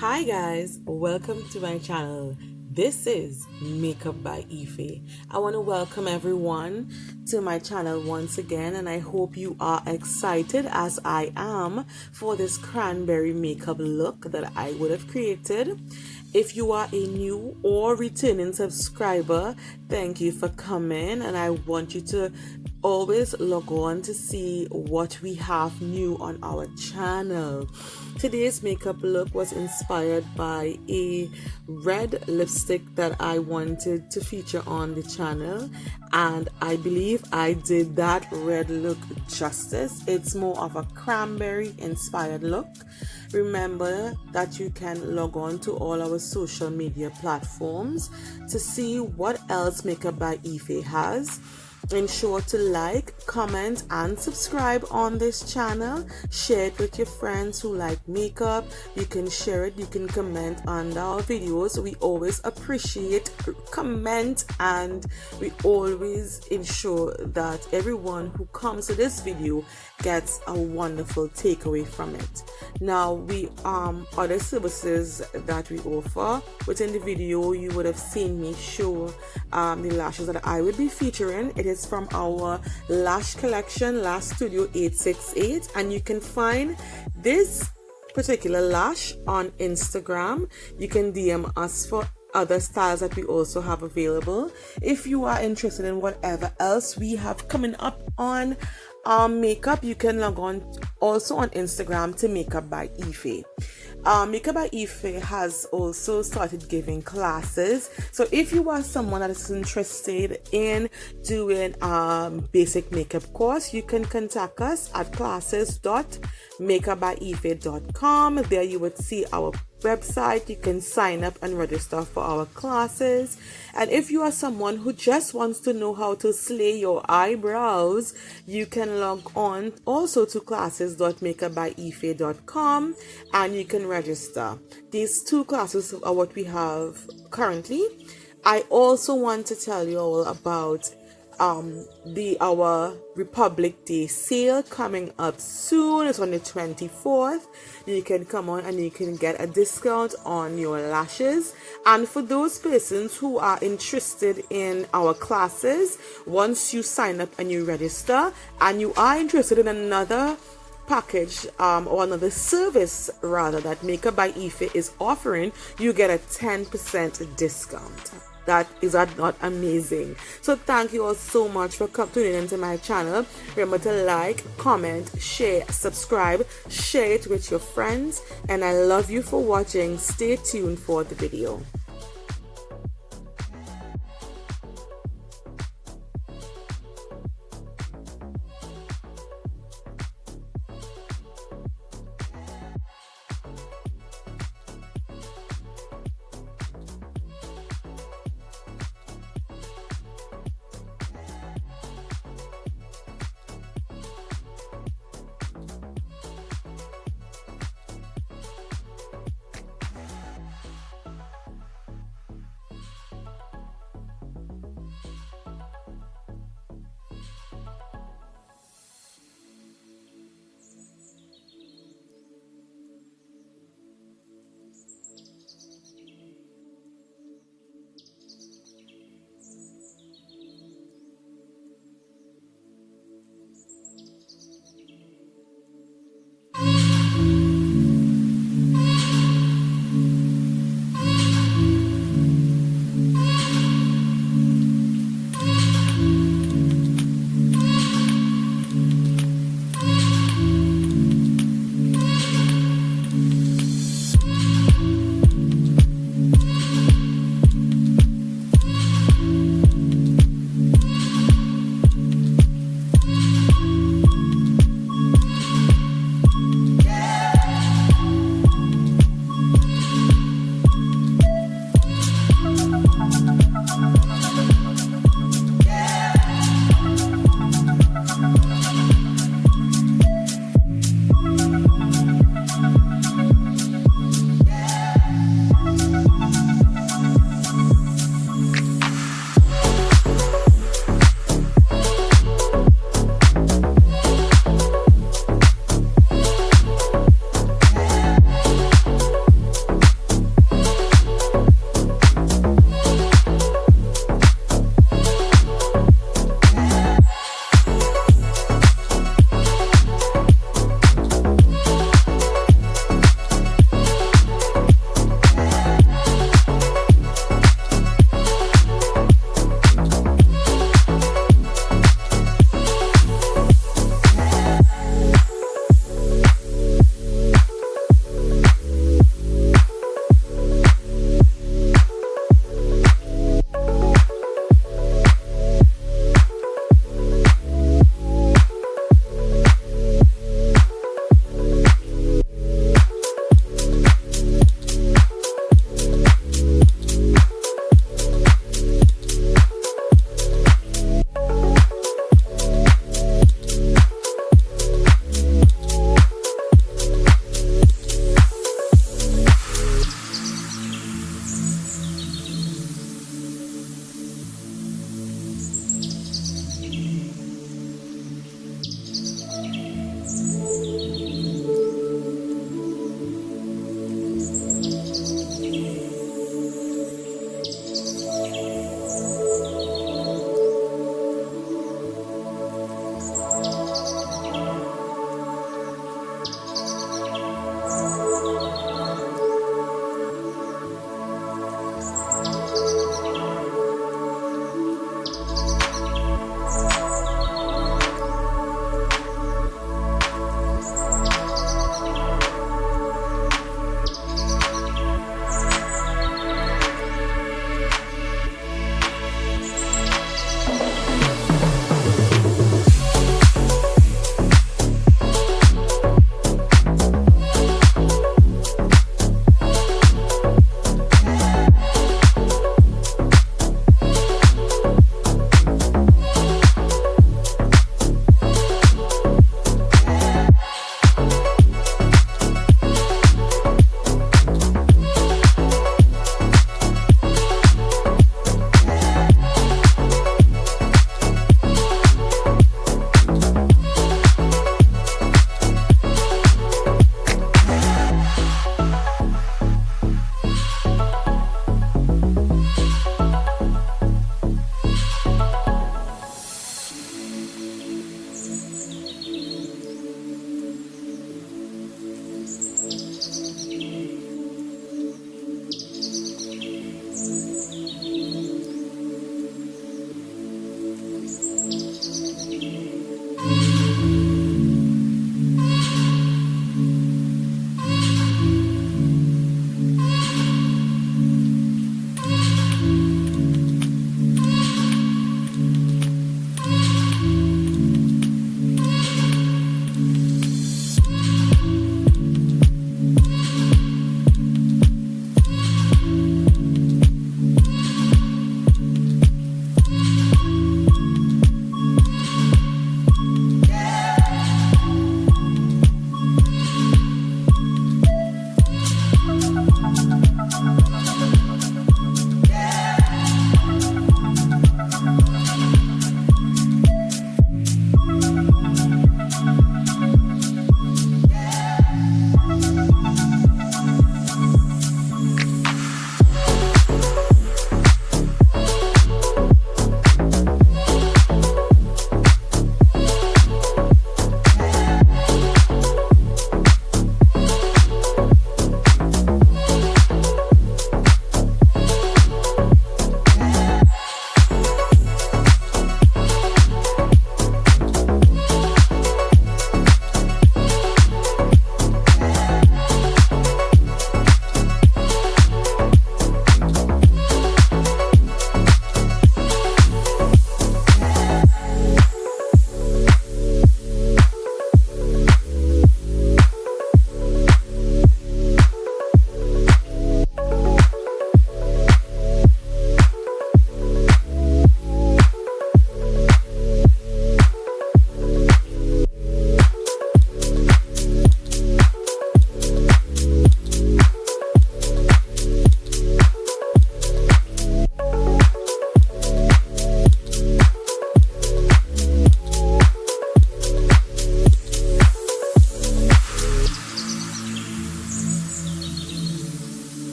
Hi guys, welcome to my channel. This is Makeup by Ife. I want to welcome everyone to my channel once again, and I hope you are excited as I am for this cranberry makeup look that I would have created. If you are a new or returning subscriber, thank you for coming, and I want you to always log on to see what we have new on our channel. Today's makeup look was inspired by a red lipstick that I wanted to feature on the channel, and I believe I did that red look justice. It's more of a cranberry inspired look. Remember that you can log on to all our social media platforms to see what else Makeup by Ife has. Ensure to like, comment, and subscribe on this channel. Share it with your friends who like makeup. You can share it, you can comment on our videos. We always appreciate comment, and we always ensure that everyone who comes to this video gets a wonderful takeaway from it. Now, we other services that we offer. Within the video, you would have seen me show the lashes that I would be featuring. It is from our lash collection, Lash Studio 868, and you can find this particular lash on Instagram. You can DM us for other styles that we also have available. If you are interested in whatever else we have coming up on makeup, you can log on also on Instagram to Makeup by Ife. Makeup by Ife has also started giving classes, so if you are someone that is interested in doing a basic makeup course, you can contact us at classes.makeupbyife.com. There you would see our website. You can sign up and register for our classes. And if you are someone who just wants to know how to slay your eyebrows, you can log on also to classes.makeupbyife.com and you can register. These two classes are what we have currently. I also want to tell you all about our Republic Day sale coming up soon. It's on the 24th. You can come on and you can get a discount on your lashes. And for those persons who are interested in our classes, once you sign up and you register and you are interested in another package or another service rather that Makeup by Ife is offering, you get a 10% discount. Is that not amazing? So thank you all so much for tuning into my channel. Remember to like, comment, share, subscribe, share it with your friends, and I love you for watching. Stay tuned for the video.